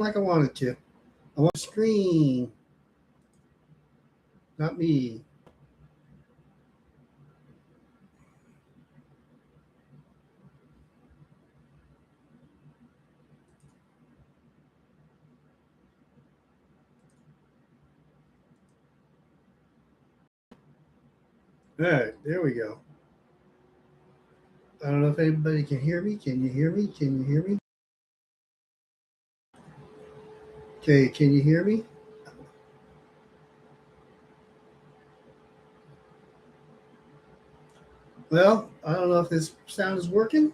like I wanted to. I want screen, not me. All right, there we go. I don't know if anybody can hear me. Can you hear me? Can you hear me? Okay, can you hear me? Well, I don't know if this sound is working.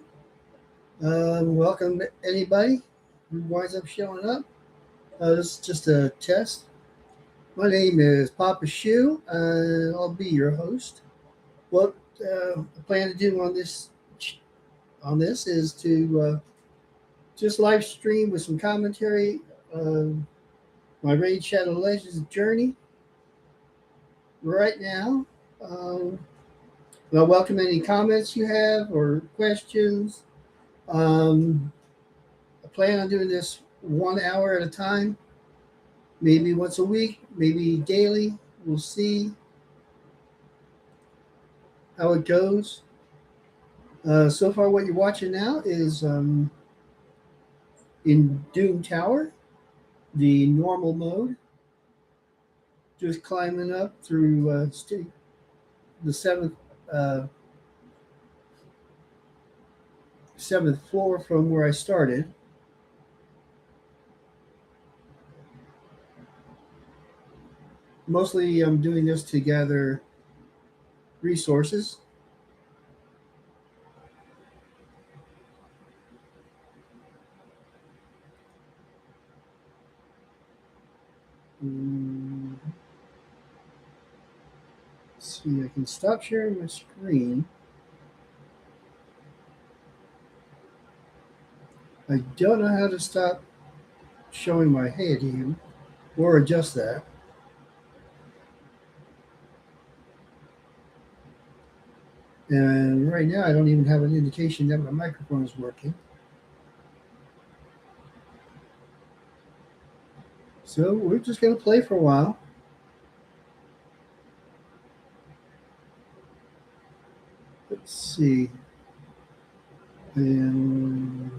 Welcome to anybody who winds up showing up. This is just a test. My name is Papaschu, and I'll be your host. What I plan to do on this is to just live stream with some commentary. My Raid Shadow Legends journey right now. Um, I'll welcome any comments you have or questions. Um, I plan on doing this 1 hour at a time, maybe once a week, maybe daily. We'll see how it goes. So far, what you're watching now is in Doom Tower, the normal mode, just climbing up through the uh, seventh floor from where I started. Mostly, I'm doing this to gather resources. Mm, let's see, I can stop sharing my screen. I don't know how to stop showing my head here or adjust that. And right now, I don't even have an indication that my microphone is working. So we're just going to play for a while. Let's see. And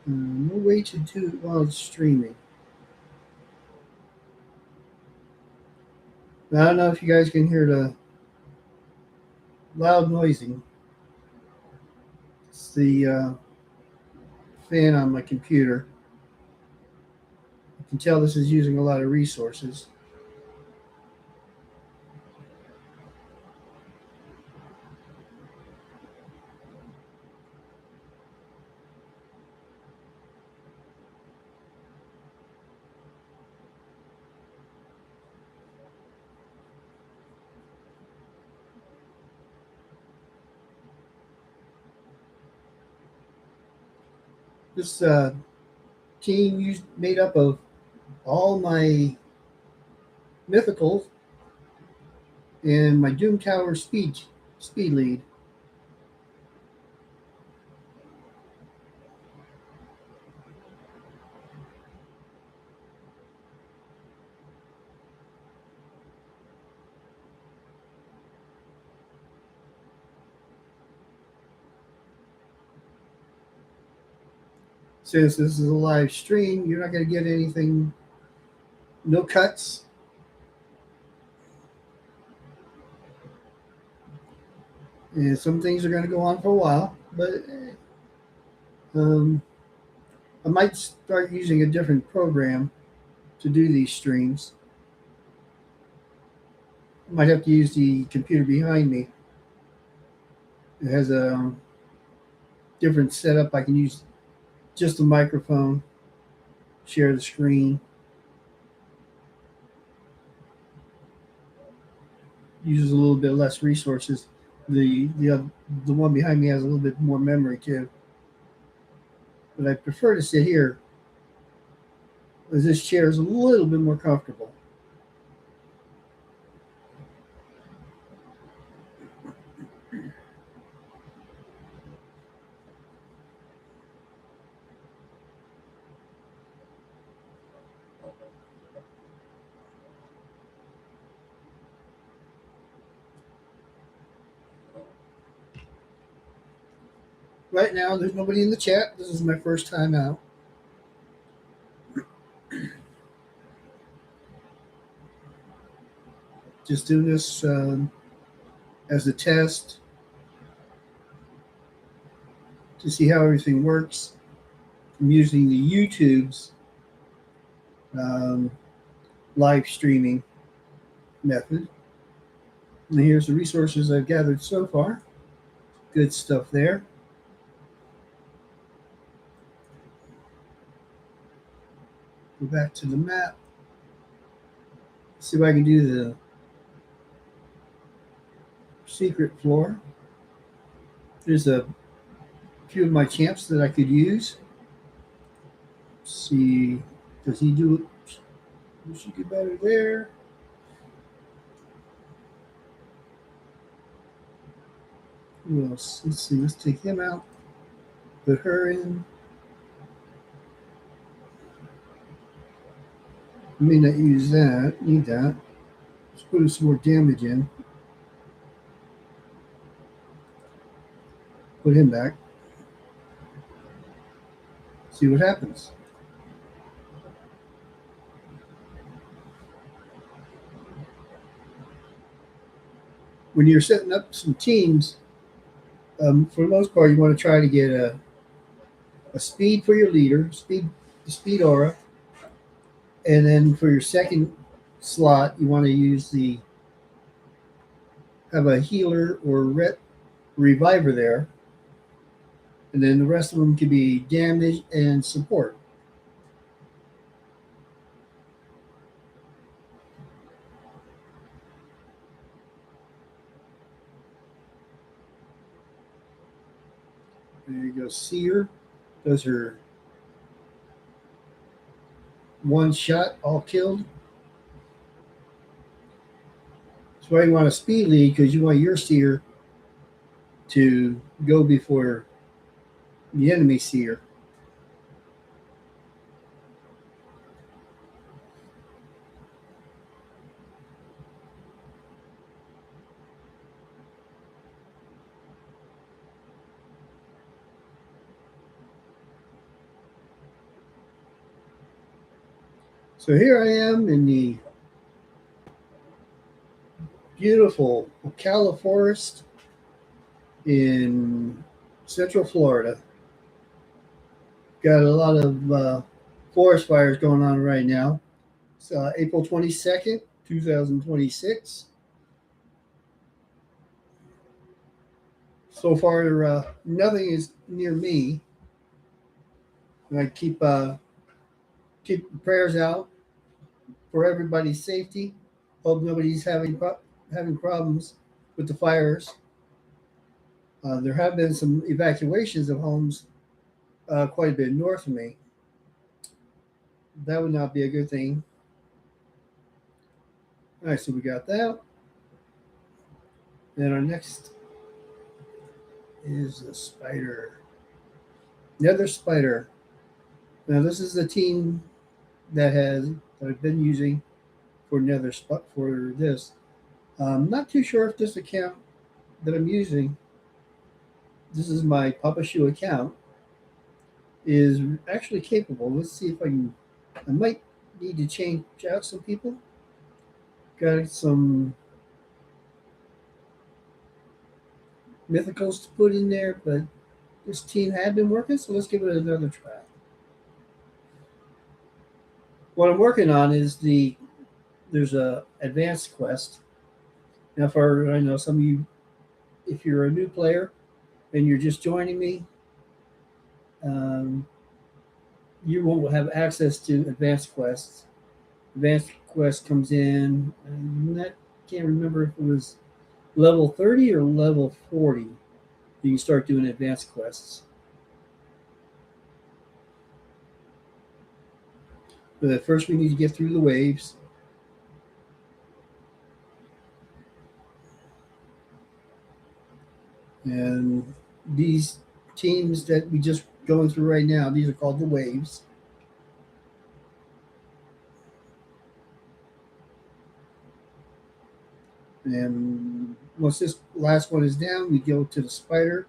no way to do it while it's streaming. I don't know if you guys can hear the loud noising. It's the fan on my computer. You can tell this is using a lot of resources. This team made up of all my mythicals and my Doom Tower speed lead. Since this is a live stream, you're not going to get anything, no cuts. And some things are going to go on for a while, but um, I might start using a different program to do these streams. I might have to use the computer behind me. It has a different setup. I can use just a microphone, share the screen, uses a little bit less resources. The one behind me has a little bit more memory too. But I prefer to sit here as this chair is a little bit more comfortable. Right now, there's nobody in the chat. This is my first time out. Just doing this as a test to see how everything works. I'm using the YouTube's um, live streaming method. And here's the resources I've gathered so far. Good stuff there. Go back to the map. See if I can do the secret floor. There's a few of my champs that I could use. Let's see, does he do it? Does she get better there? Who else? Let's see. Let's take him out. Put her in. May not use that. Need that. Let's put some more damage in. Put him back. See what happens. When you're setting up some teams, for the most part, you want to try to get a speed for your leader, the speed aura, and then for your second slot, you want to use have a healer or reviver there, and then the rest of them can be damage and support. There you go. Seer does her one shot, all killed. That's why you want a speed lead, because you want your seer to go before the enemy seer. So here I am in the beautiful Ocala Forest in Central Florida. Got a lot of forest fires going on right now. It's April 22nd, 2026. So far, nothing is near me. And I keep prayers out for everybody's safety. Hope nobody's having problems with the fires. There have been some evacuations of homes quite a bit north of me. That would not be a good thing. All right, so we got that. Then our next is a spider. Another spider. Now this is the team that I've been using for another spot for this. I'm not too sure if this account that I'm using, this is my Papaschu account, is actually capable. Let's see if I might need to change out some people. Got some mythicals to put in there, but this team had been working, so let's give it another try. What I'm working on is there's a advanced quest. Now, I know some of you, if you're a new player and you're just joining me, you won't have access to advanced quests. Advanced quest comes in, and I can't remember if it was level 30 or level 40. You can start doing advanced quests. But first, we need to get through the waves. And these teams that we just going through right now, these are called the waves. And once this last one is down, we go to the spider,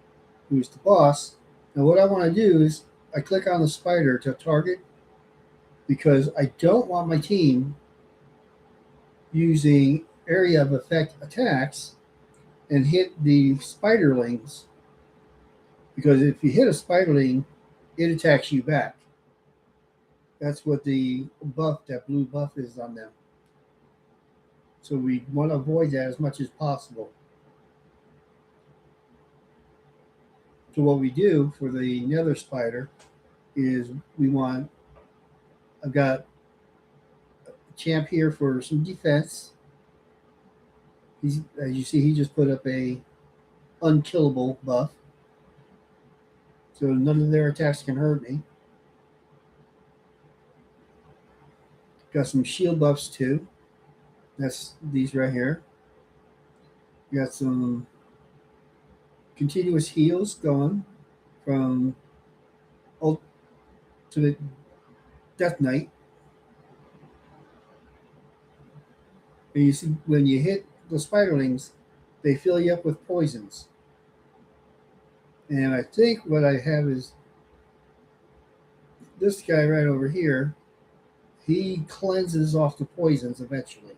who's the boss, Now, what I want to do is I click on the spider to target because I don't want my team using area of effect attacks and hit the spiderlings, because if you hit a spiderling, it attacks you back. That's what the buff, that blue buff, is on them. So we want to avoid that as much as possible. So what we do for the nether spider is we want, I've got a champ here for some defense. He's, as you see, he just put up a unkillable buff, so none of their attacks can hurt me. Got some shield buffs too. That's these right here. Got some continuous heals going from ultimate death knight. And you see when you hit the spiderlings, they fill you up with poisons. And I think what I have is this guy right over here. He cleanses off the poisons eventually.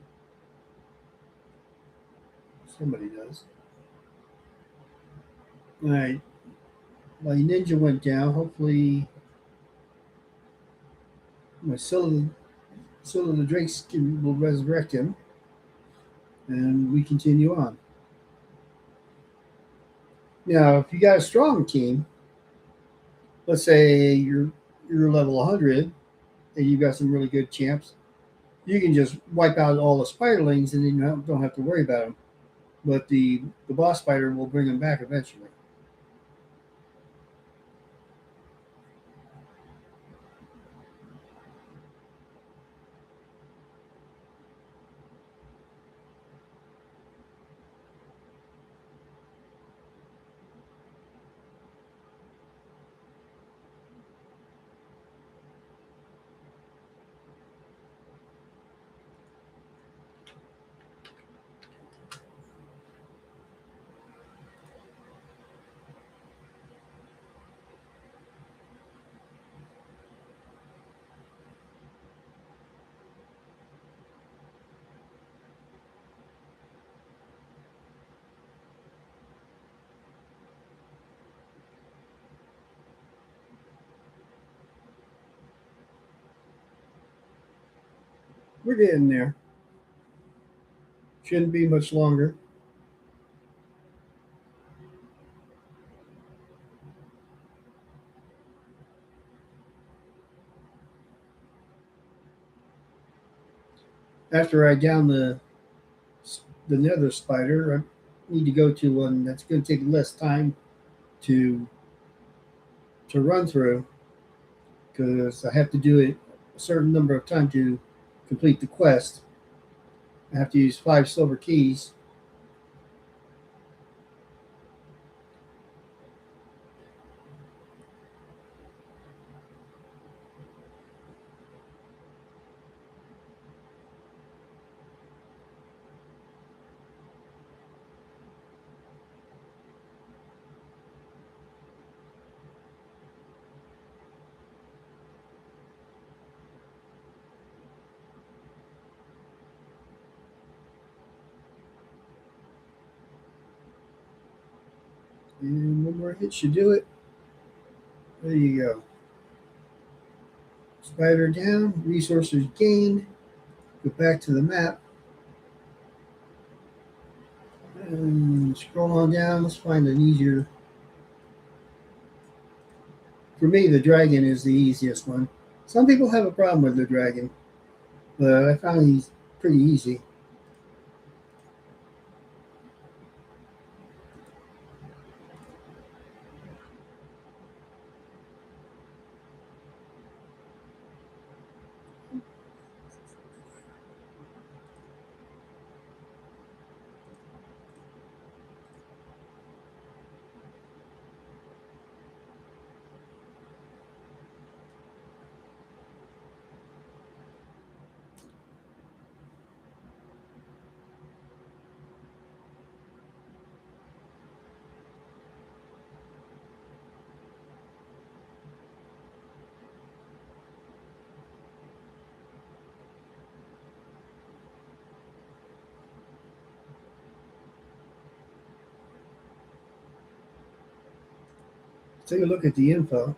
Somebody does. All right. My ninja went down. Hopefully, my Scylla the Drake will resurrect him, and we continue on. Now, if you got a strong team, let's say you're level 100 and you've got some really good champs, you can just wipe out all the spiderlings and then you don't have to worry about them. But the boss spider will bring them back eventually. We're getting there. Shouldn't be much longer. After I down the nether spider, I need to go to one that's going to take less time to run through, because I have to do it a certain number of times to complete the quest. I have to use 5 silver keys. And one more hit should do it. There you go. Spider down, resources gained. Go back to the map. And scroll on down. Let's find an easier. For me, the dragon is the easiest one. Some people have a problem with the dragon, but I found he's pretty easy. take a look at the info.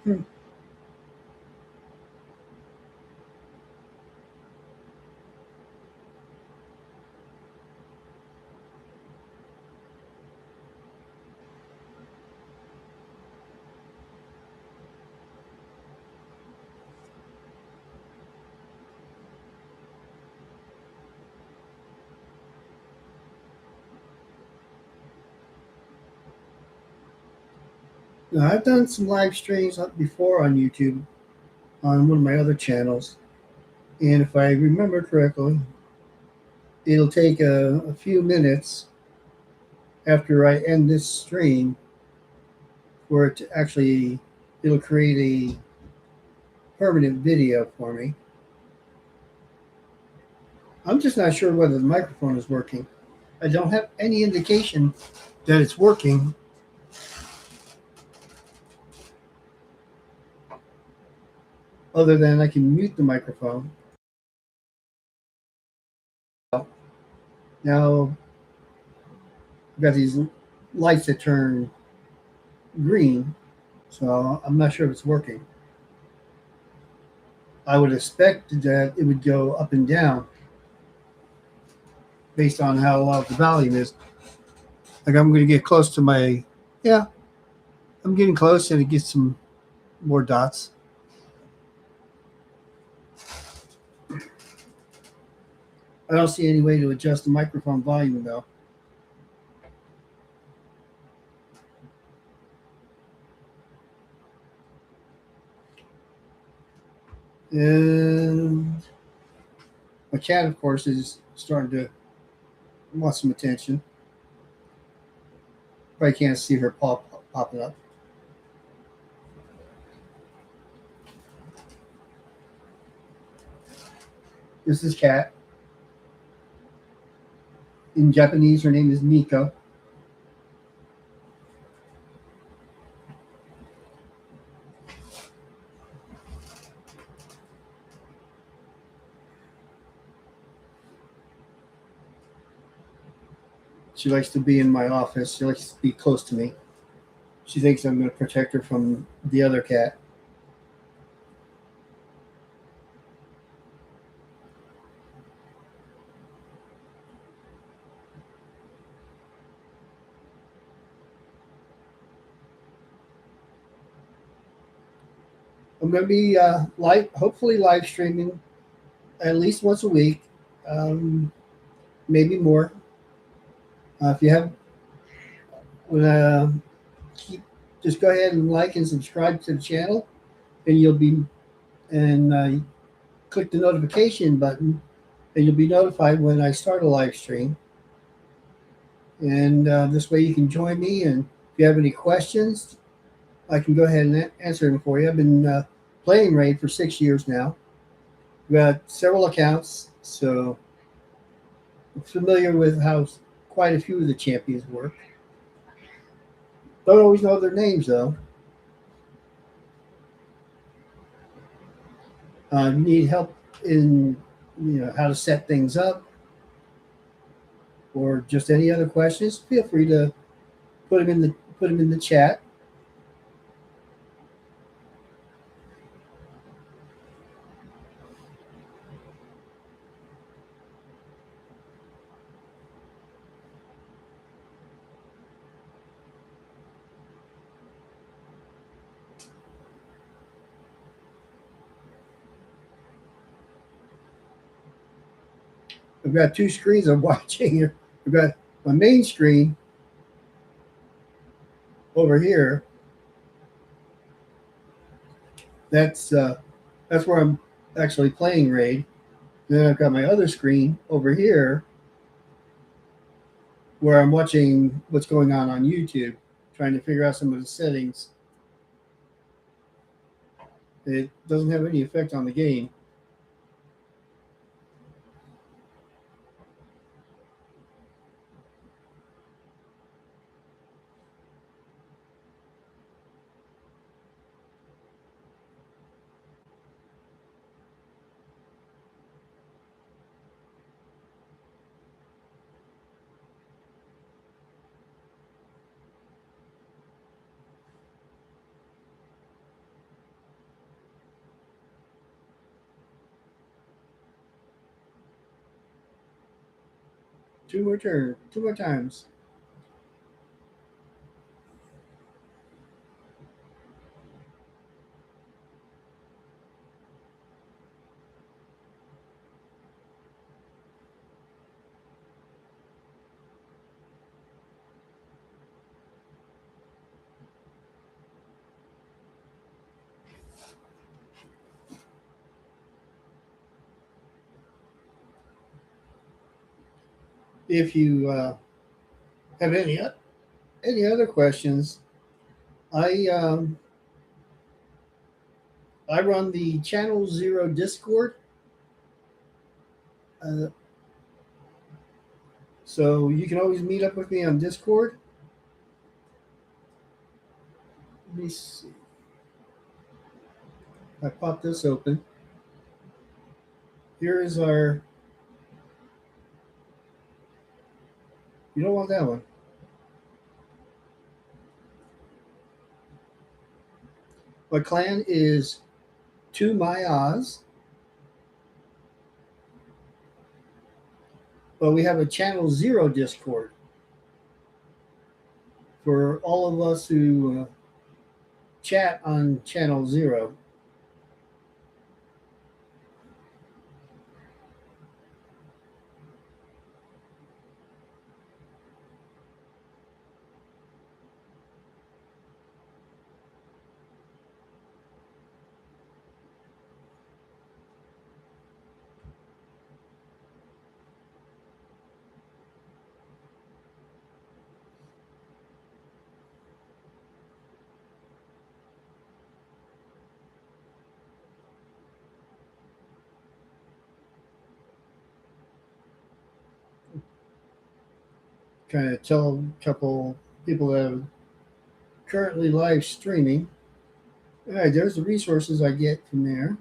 Hmm. Now, I've done some live streams before on YouTube on one of my other channels, and if I remember correctly, it'll take a few minutes after I end this stream for it to actually it'll create a permanent video for me. I'm just not sure whether the microphone is working. I don't have any indication that it's working, other than I can mute the microphone. Now I've got these lights that turn green, so I'm not sure if it's working. I would expect that it would go up and down based on how loud the volume is. Like I'm going to get close to my, yeah, I'm getting close and it gets some more dots. I don't see any way to adjust the microphone volume though. And my cat, of course, is starting to want some attention. Probably can't see her popping up. This is Cat. In Japanese, her name is Miko. She likes to be in my office. She likes to be close to me. She thinks I'm going to protect her from the other cat. I'm going to be hopefully live streaming at least once a week, maybe more. If you have, uh, keep, just go ahead and like and subscribe to the channel, and you'll be and click the notification button, and you'll be notified when I start a live stream. And this way, you can join me. And if you have any questions, I can go ahead and answer them for you. I've been playing Raid for 6 years now. I've got several accounts, so I'm familiar with how quite a few of the champions work. Don't always know their names though. You need help in how to set things up, or just any other questions? Feel free to put them in the chat. I've got two screens I'm watching here. I've got my main screen over here. That's uh, that's where I'm actually playing Raid. Then I've got my other screen over here where I'm watching what's going on YouTube, trying to figure out some of the settings. It doesn't have any effect on the game. Two more times. If you have any other questions, I um, I run the Channel Zero Discord, uh, so you can always meet up with me on Discord. Let me see. I pop this open. Here is our. You don't want that one. My clan is To My Oz, but we have a Channel Zero Discord for all of us who chat on Channel Zero. Kind of tell a couple people that are currently live streaming. All right, there's the resources I get from there.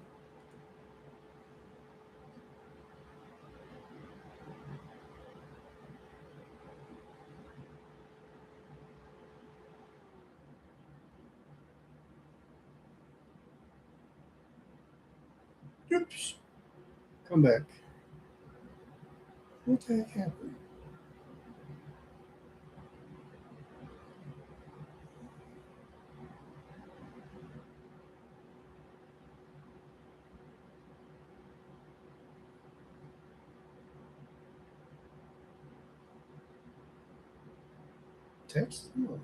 Oops, come back. What the heck happened? Text? Oh.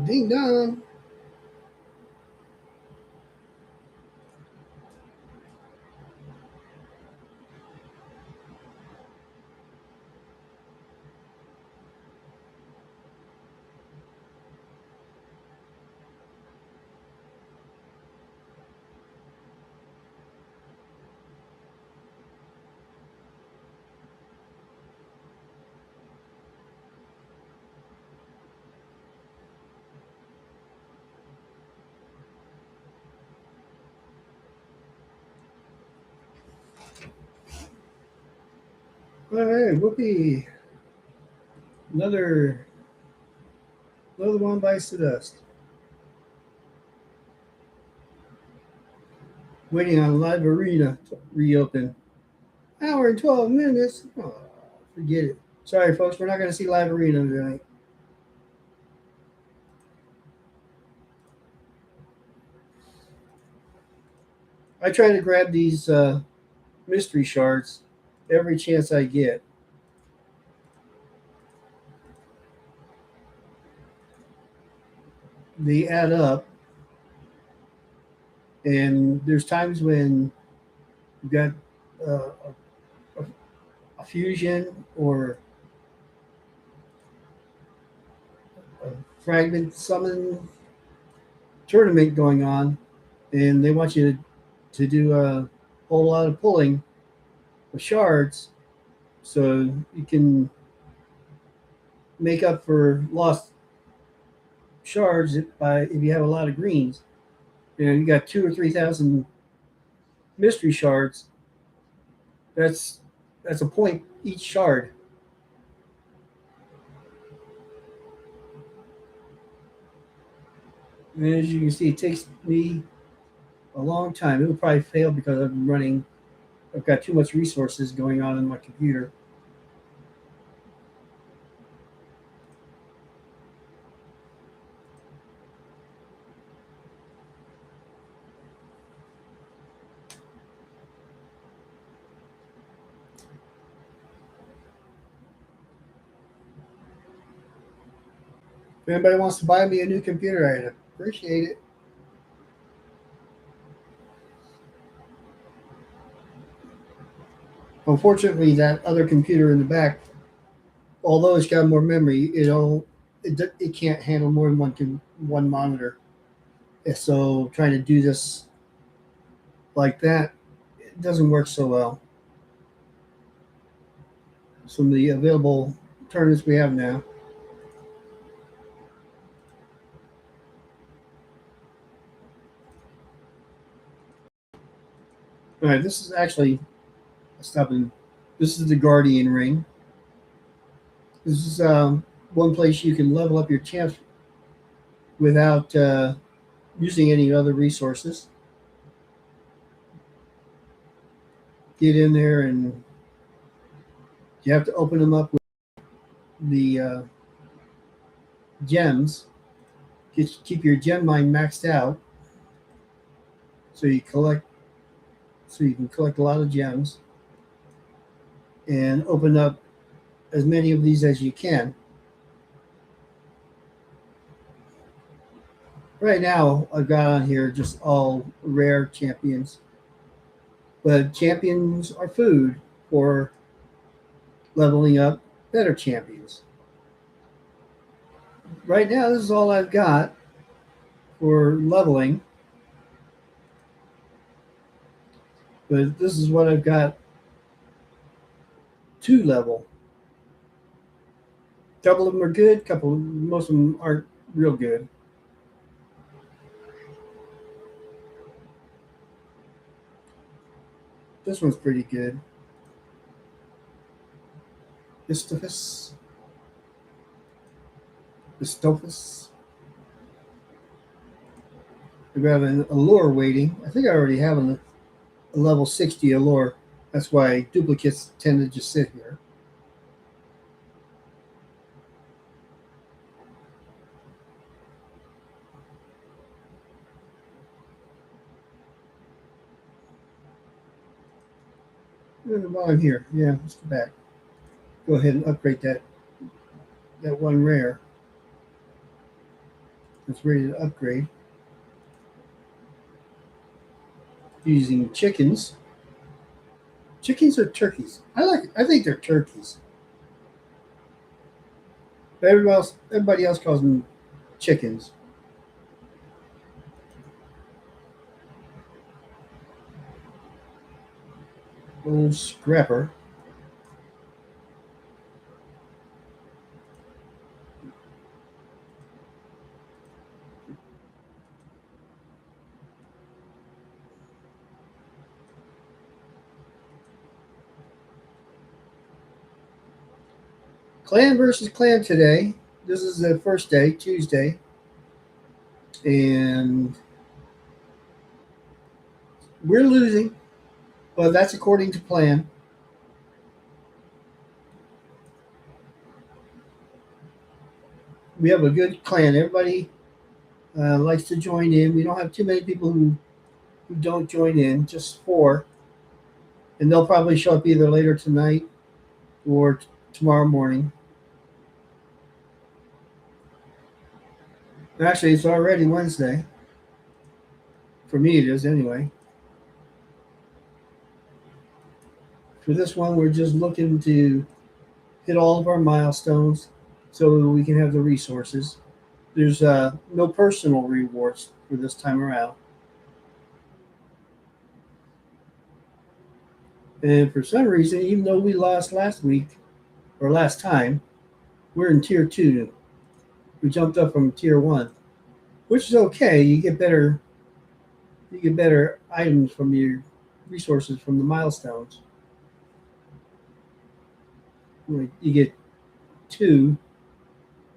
Ding dong. All right, whoopee. Another one bites the dust. Waiting on Live Arena to reopen. Hour and 12 minutes. Oh, forget it. Sorry, folks. We're not going to see Live Arena tonight. I try to grab these mystery shards every chance I get. They add up, and there's times when you've got a, a fusion or a fragment summon tournament going on, and they want you to do a whole lot of pulling of shards so you can make up for lost shards if you have a lot of greens. You got 2 or 3 thousand mystery shards. That's a point each shard. And as you can see, it takes me a long time. It'll probably fail because I've got too much resources going on in my computer. If anybody wants to buy me a new computer, I'd appreciate it. Unfortunately, that other computer in the back, although it's got more memory, it can't handle more than one monitor. And so trying to do this like that, it doesn't work so well. Some of the available tournaments we have now. All right, this is actually stopping. This is the Guardian Ring. This is one place you can level up your champs without using any other resources. Get in there and you have to open them up with the gems. Keep your gem mine maxed out so you can collect a lot of gems and open up as many of these as you can. Right now, I've got on here just all rare champions, but champions are food for leveling up better champions. Right now, this is all I've got for leveling, but this is what I've got to level. A couple of them are good, most of them aren't real good. This one's pretty good. Istofus. I've got an allure waiting. I think I already have a level 60 allure. That's why duplicates tend to just sit here. While I'm here, yeah, let's go back. Go ahead and upgrade that one rare. It's ready to upgrade. Using chickens. Chickens or turkeys? I think they're turkeys. But everybody else calls them chickens. Little scrapper. Clan versus clan today. This is the first day, Tuesday, and we're losing, but that's according to plan. We have a good clan. Everybody likes to join in. We don't have too many people who don't join in, just four, and they'll probably show up either later tonight or tomorrow morning. Actually, it's already Wednesday. For me, it is anyway. For this one, we're just looking to hit all of our milestones so we can have the resources. There's no personal rewards for this time around. And for some reason, even though we lost last week or last time, we're in tier two. We jumped up from tier one, which is okay. You get better items from your resources from the milestones. Like you get two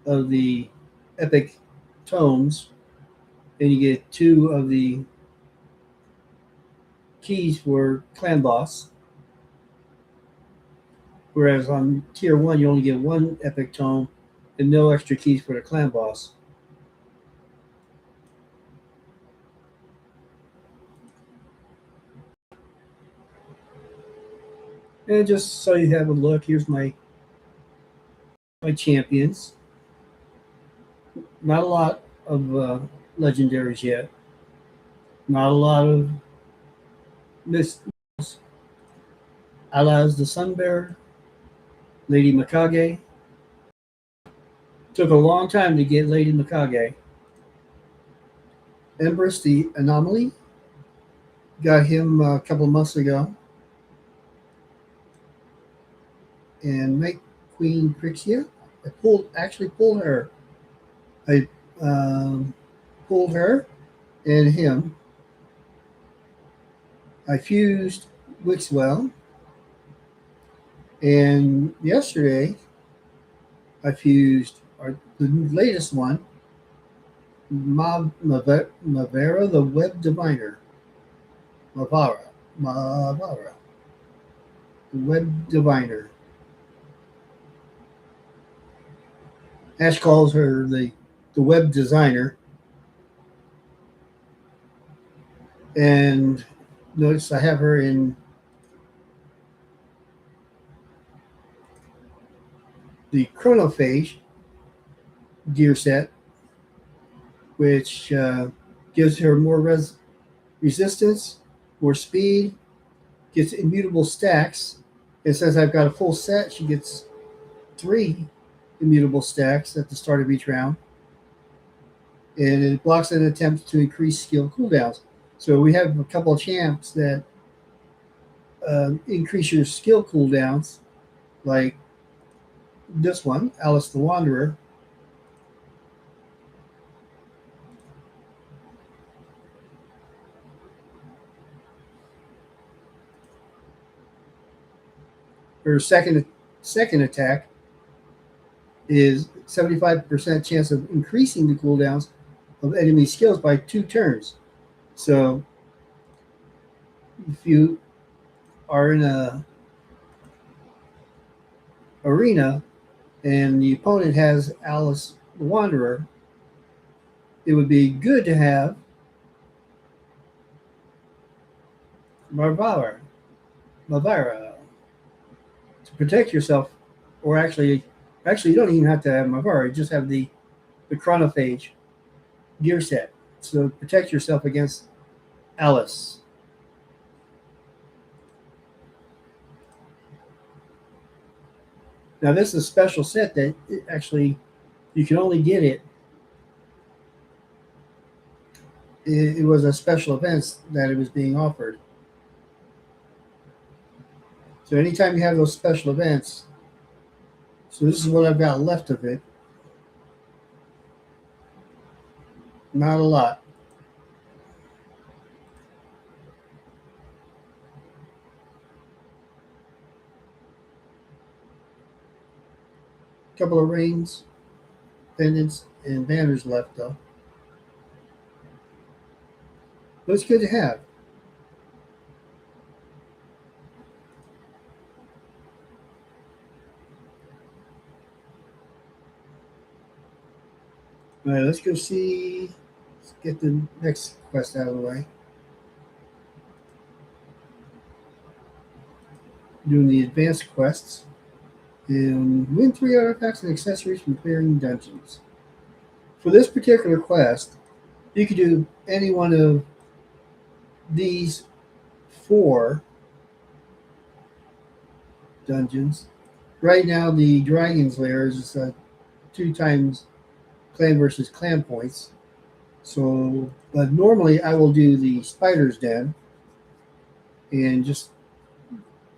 of the epic tomes, and you get two of the keys for clan boss. Whereas on tier one, you only get one epic tome and no extra keys for the clan boss. And just so you have a look, here's my champions. Not a lot of legendaries yet. Not a lot of myths. Alaz the Sun Bearer, Lady Mikage. Took a long time to get Lady Mikage. Empress the Anomaly. Got him a couple of months ago. And Night Queen Crixia. Actually pulled her. I pulled her and him. I fused Wixwell. And yesterday, I fused the latest one, Mavera, the Web Diviner. Mavara, the Web Diviner. Ash calls her the Web Designer. And notice I have her in the Chronophage gear set, which gives her more resistance, more speed, gets immutable stacks. And since I've got a full set, she gets 3 immutable stacks at the start of each round. And it blocks an attempt to increase skill cooldowns. So we have a couple of champs that increase your skill cooldowns, like this one, Alice the Wanderer. Her second attack is 75% chance of increasing the cooldowns of enemy skills by 2 turns. So if you are in a arena and the opponent has Alice the Wanderer, it would be good to have Mavara to protect yourself, or actually you don't even have to have Mavara. You just have the Chronophage gear set, so protect yourself against Alice. Now this is a special set that actually you can only get it. It was a special event that it was being offered. So anytime you have those special events, so this is what I've got left of it. Not a lot. couple of rings, pendants, and banners left though. But it's good to have. All right, let's go see. Let's get the next quest out of the way. Doing the advanced quests. And win 3 artifacts and accessories from clearing dungeons. For this particular quest, you could do any one of these 4 dungeons. Right now, the Dragon's Lair is 2 times clan versus clan points. So, but normally I will do the Spider's Den, and just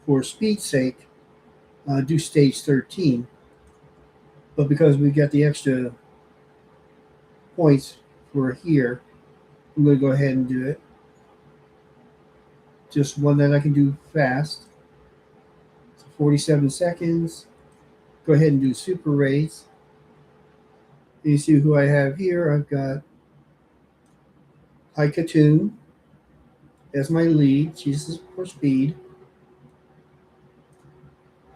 for speed's sake, do stage 13. But because we got the extra points for here, I'm going to go ahead and do it. Just one that I can do fast. So 47 seconds. Go ahead and do super raids. You see who I have here. I've got Haikatoon as my lead. She's for speed.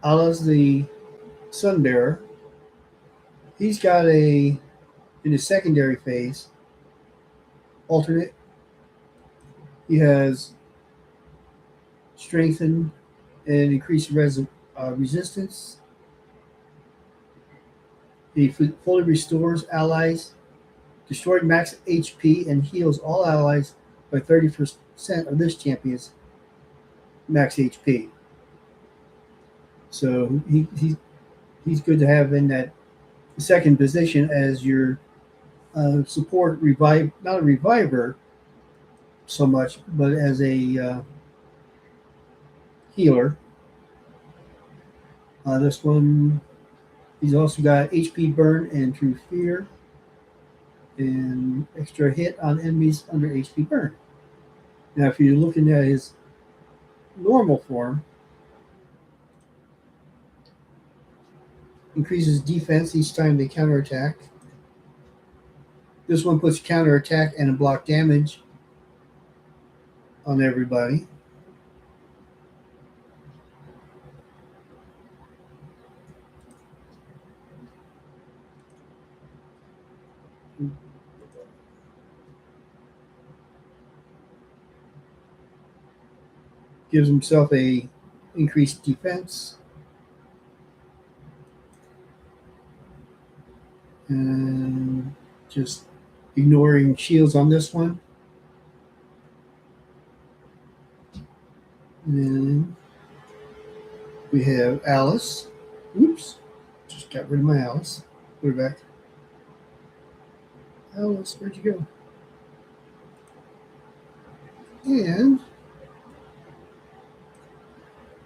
Allah's the Sun Bearer. He's got in his secondary phase, alternate. He has strengthen and increased resistance. He fully restores allies, destroyed max HP, and heals all allies by 30% of this champion's max HP. So he's good to have in that second position as your support revive, not a reviver so much, but as a healer. This one, he's also got HP burn and true fear, and extra hit on enemies under HP burn. Now, if you're looking at his normal form, increases defense each time they counterattack. This one puts counterattack and block damage on everybody. Gives himself a increased defense. And just ignoring shields on this one. And then we have Alice. Oops. Just got rid of my Alice. Put her back. Alice, where'd you go? And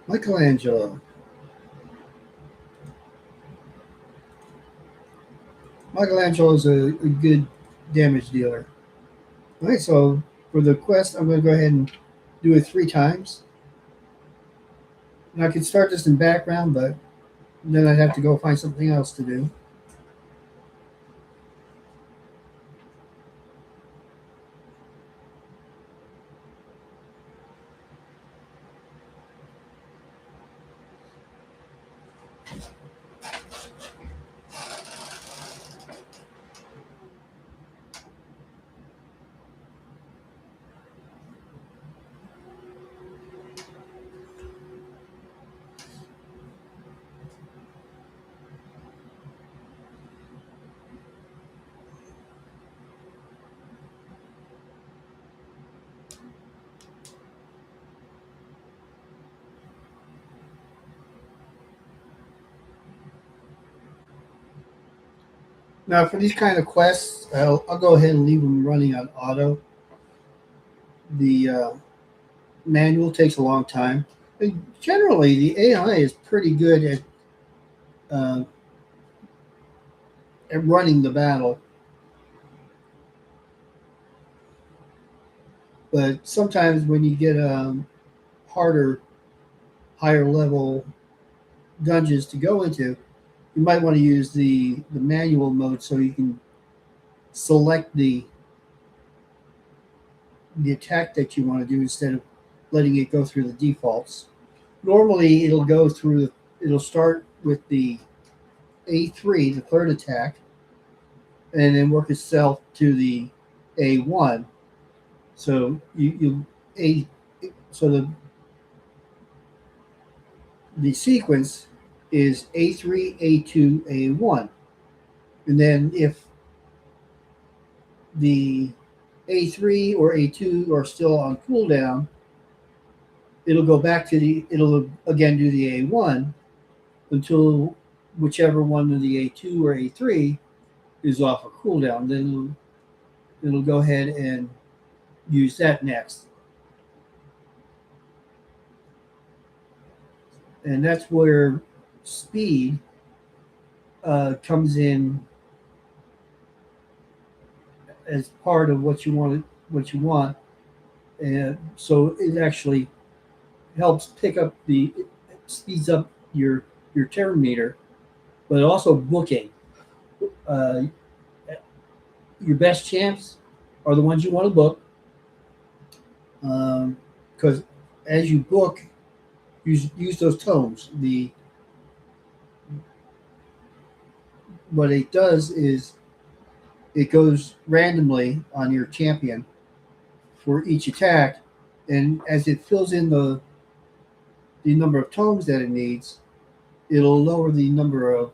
Michelangelo. Michelangelo is a good damage dealer. All right, so for the quest, I'm going to go ahead and do it 3 times. And I could start this in background, but then I'd have to go find something else to do. Now, for these kind of quests, I'll go ahead and leave them running on auto. The manual takes a long time. And generally, the AI is pretty good uh, at running the battle. But sometimes when you get harder, higher level dungeons to go into, you might want to use the manual mode so you can select the attack that you want to do instead of letting it go through the defaults. Normally, it'll start with the A3, the third attack, and then work itself to the A1. So you a so the sequence is A3, A2, A1, and then if the A3 or A2 are still on cooldown, it'll go back to it'll again do the A1 until whichever one of the A2 or A3 is off a cooldown. Then it'll go ahead and use that next. And that's where speed comes in as part of what you want, and so it actually helps pick up it speeds up your turn meter, but also booking. Uh, your best champs are the ones you want to book, because as you book, use those tomes. What it does is it goes randomly on your champion for each attack, and as it fills in the number of tomes that it needs, it'll lower the number of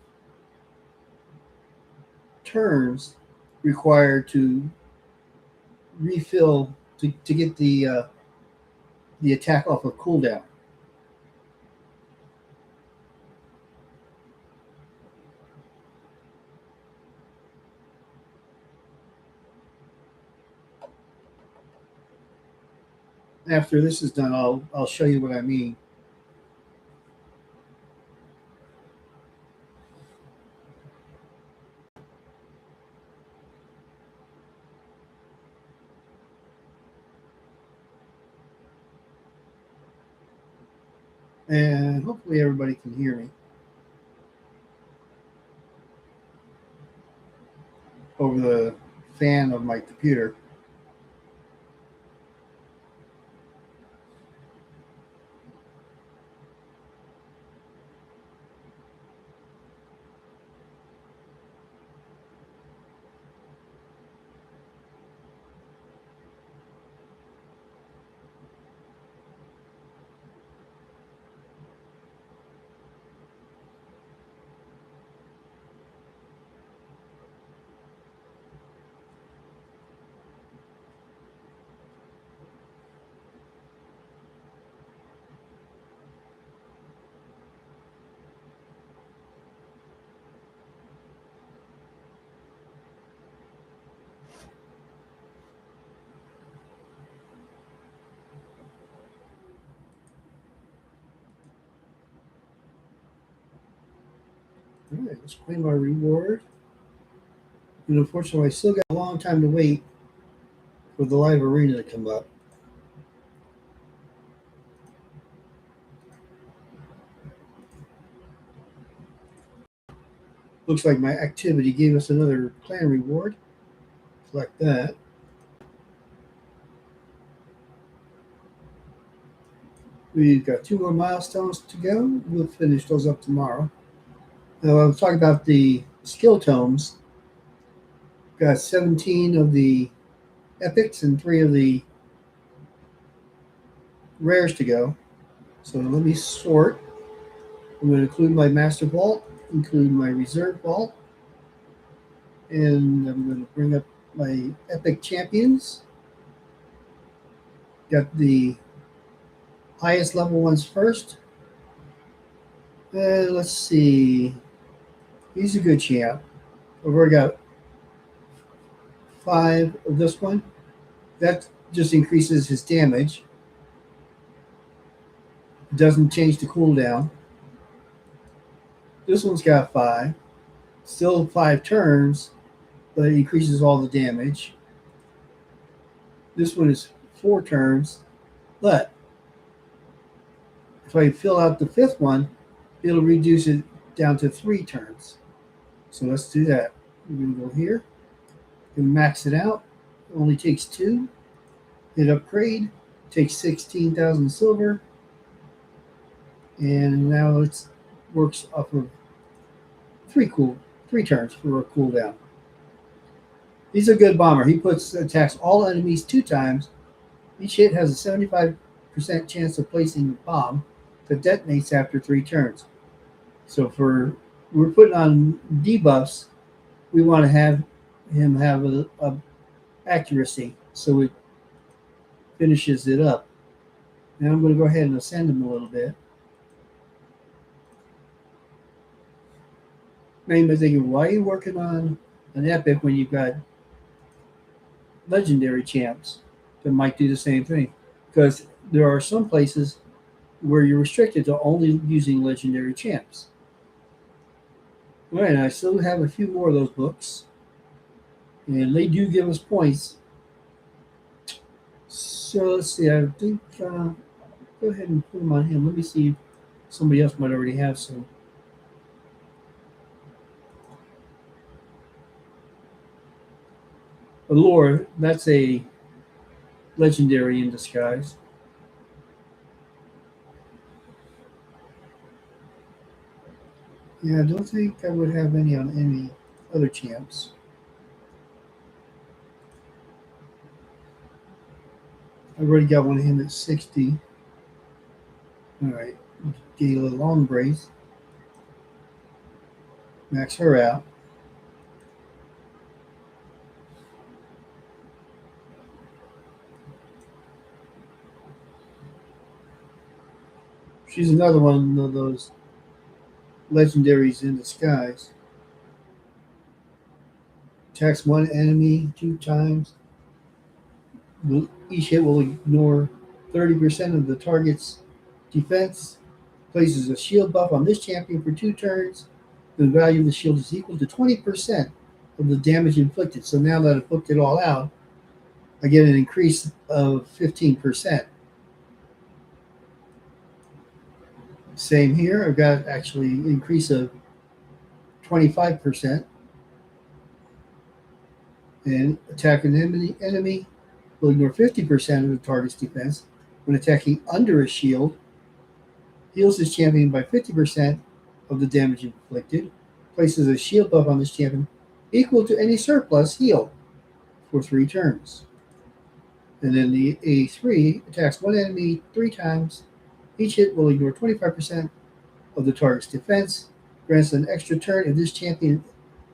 turns required to refill to get the attack off of cooldown. After this is done, I'll show you what I mean. And hopefully everybody can hear me over the fan of my computer. All right, let's claim our reward. And unfortunately, I still got a long time to wait for the live arena to come up. Looks like my activity gave us another clan reward. Select that. We've got 2 more milestones to go. We'll finish those up tomorrow. Now, I'll talk about the skill tomes. Got 17 of the epics and 3 of the rares to go. So let me sort. I'm going to include my master vault, include my reserve vault, and I'm going to bring up my epic champions. Got the highest level ones first. Let's see. He's a good champ. I've already got 5 of this one. That just increases his damage. It doesn't change the cooldown. This one's got 5. Still 5 turns, but it increases all the damage. This one is 4 turns, but if I fill out the 5th one, it'll reduce it down to 3 turns. So let's do that. We're going to go here and max it out. It only takes 2. Hit upgrade. Takes 16,000 silver. And now it works off of 3 turns for a cooldown. He's a good bomber. He attacks all enemies 2 times. Each hit has a 75% chance of placing a bomb that detonates after 3 turns. So we're putting on debuffs, we want to have him have a accuracy, so it finishes it up. Now I'm going to go ahead and ascend him a little bit. Maybe thinking, why are you working on an epic when you've got legendary champs that might do the same thing? Because there are some places where you're restricted to only using legendary champs. All right, I still have a few more of those books, and they do give us points. So let's see, I think, go ahead and put them on him. Let me see if somebody else might already have some. Allure, that's a legendary in disguise. Yeah, I don't think I would have any on any other champs. I've already got one of him at 60. All right, get a little long brace. Max her out. She's another one of those legendaries in disguise. Attacks one enemy 2 times. Each hit will ignore 30% of the target's defense. Places a shield buff on this champion for 2 turns. The value of the shield is equal to 20% of the damage inflicted. So now that I've booked it all out, I get an increase of 15%. Same here. I've got actually an increase of 25%. And attack an enemy will ignore 50% of the target's defense. When attacking under a shield, heals this champion by 50% of the damage inflicted. Places a shield buff on this champion equal to any surplus heal for 3 turns. And then the A3 attacks one enemy 3 times. Each hit will ignore 25% of the target's defense. Grants an extra turn if this champion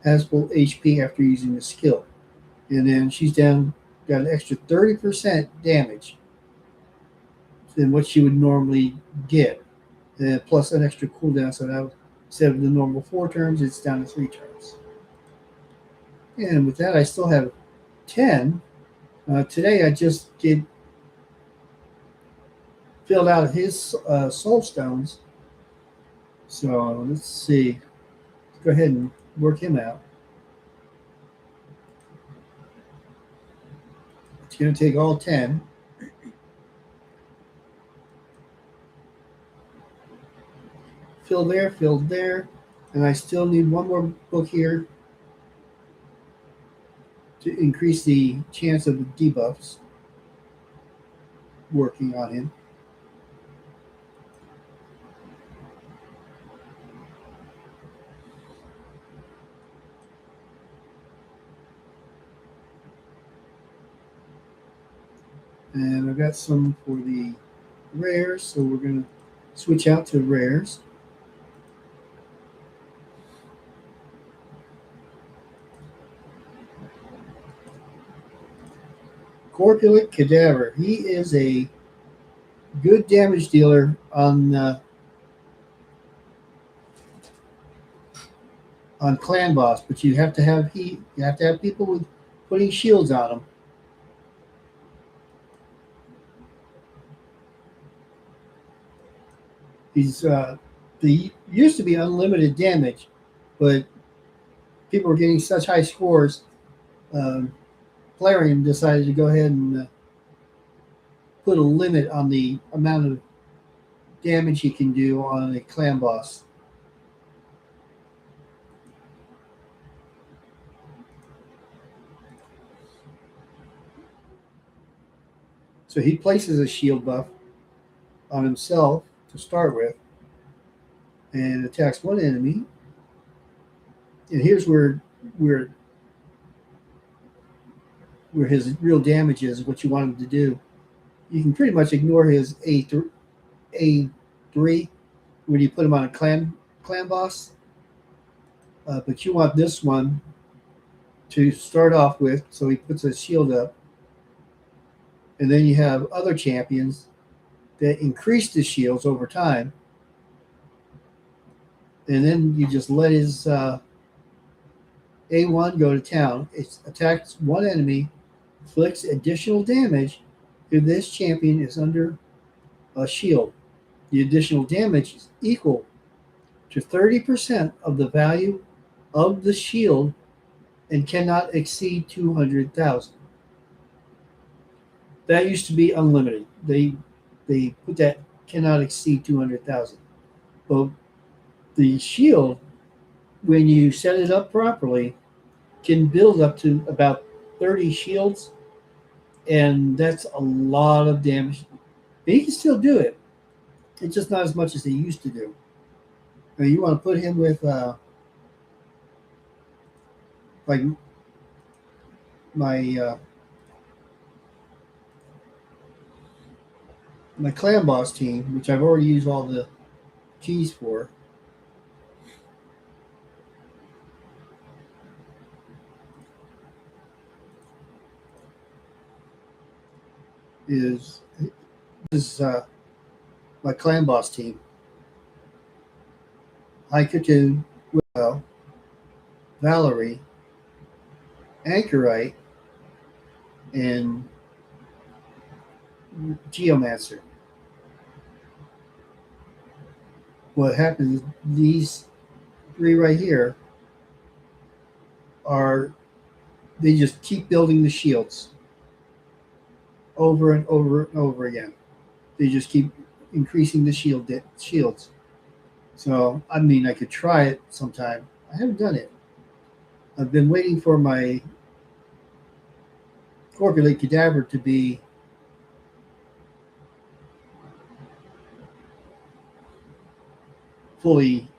has full HP after using the skill. And then she's got an extra 30% damage than what she would normally get. And plus an extra cooldown, so now instead of the normal 4 turns, it's down to 3 turns. And with that, I still have 10. Today I just filled out his soul stones. So let's see. Let's go ahead and work him out. It's going to take all 10. Filled there. And I still need one more book here to increase the chance of the debuffs working on him. And I've got some for the rares, so we're going to switch out to rares. Corpulent Cadaver. He is a good damage dealer on clan boss, but you have to have people with putting shields on them. They used to be unlimited damage, but people were getting such high scores. Plarium decided to go ahead and put a limit on the amount of damage he can do on a clan boss. So he places a shield buff on himself to start with and attacks one enemy. And here's where where his real damage is, what you want him to do. You can pretty much ignore his A3 when you put him on a clan boss, but you want this one to start off with, so he puts a shield up, and then you have other champions that increase the shields over time, and then you just let his A1 go to town. It attacks one enemy, inflicts additional damage if this champion is under a shield. The additional damage is equal to 30% of the value of the shield and cannot exceed 200,000. That used to be unlimited. They put that cannot exceed 200,000. But the shield, when you set it up properly, can build up to about 30 shields, and that's a lot of damage. But he can still do it. It's just not as much as he used to do. Now you want to put him with like my my clan boss team, which I've already used all the keys for. Is my clan boss team. Hikatun, Will, Valerie, Anchorite, and Geomancer. What happens is these three right here are, they just keep building the shields over and over and over again. They just keep increasing the shields. So I mean, I could try it sometime. I haven't done it. I've been waiting for my Corpulate Cadaver to be fully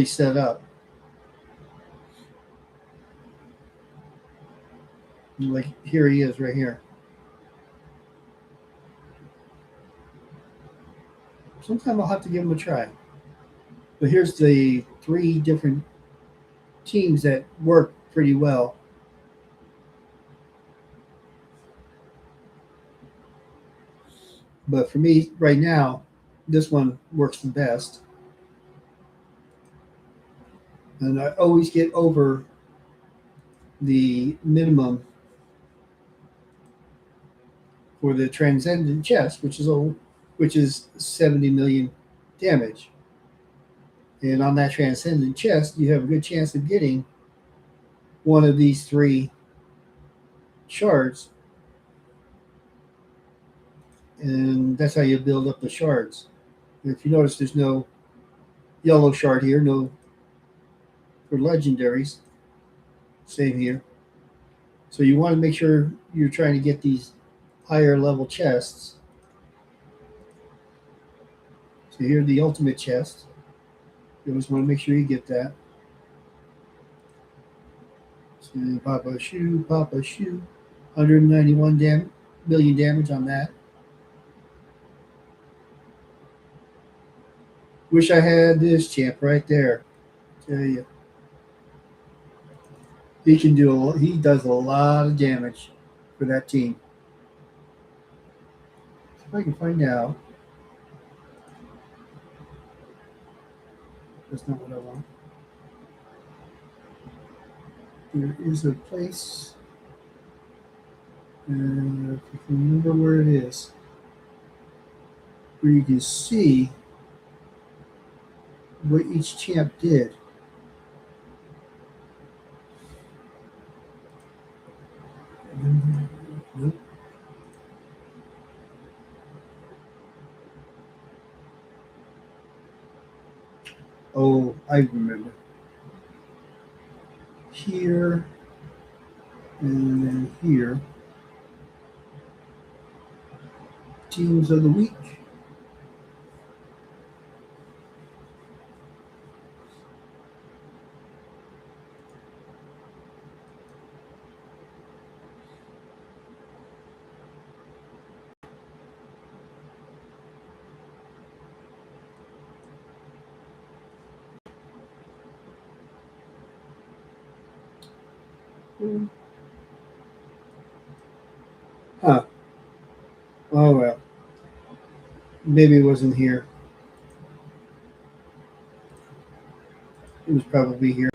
set up. Like here he is right here. Sometime I'll have to give him a try. But here's the three different teams that work pretty well. But for me right now, this one works the best. And I always get over the minimum for the Transcendent Chest, which is 70 million damage. And on that Transcendent Chest, you have a good chance of getting one of these three shards. And that's how you build up the shards. If you notice, there's no yellow shard here, no for legendaries. Same here. So you want to make sure you're trying to get these higher level chests. So here's the ultimate chest. You always want to make sure you get that. So Papaschu, 191 million damage on that. Wish I had this champ right there. Tell you, he does a lot of damage for that team. If I can find out. That's not what I want. There is a place, and if you can remember where it is, where you can see what each champ did. Nope. Oh, I remember. Here and then here. teams of the week. Huh. Oh well. Maybe it wasn't here. It was probably here.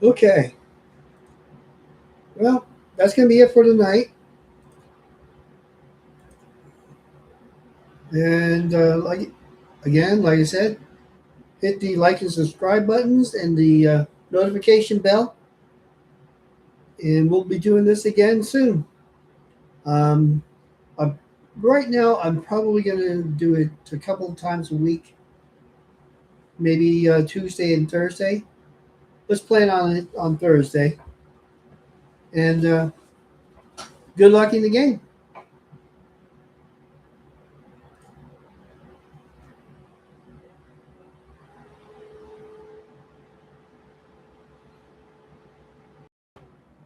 Okay. Well, that's going to be it for tonight. And like I said, hit the like and subscribe buttons and the notification bell. And we'll be doing this again soon. Um, I, right now, I'm probably going to do it a couple of times a week, maybe Tuesday and Thursday. Let's plan on it on Thursday. And good luck in the game.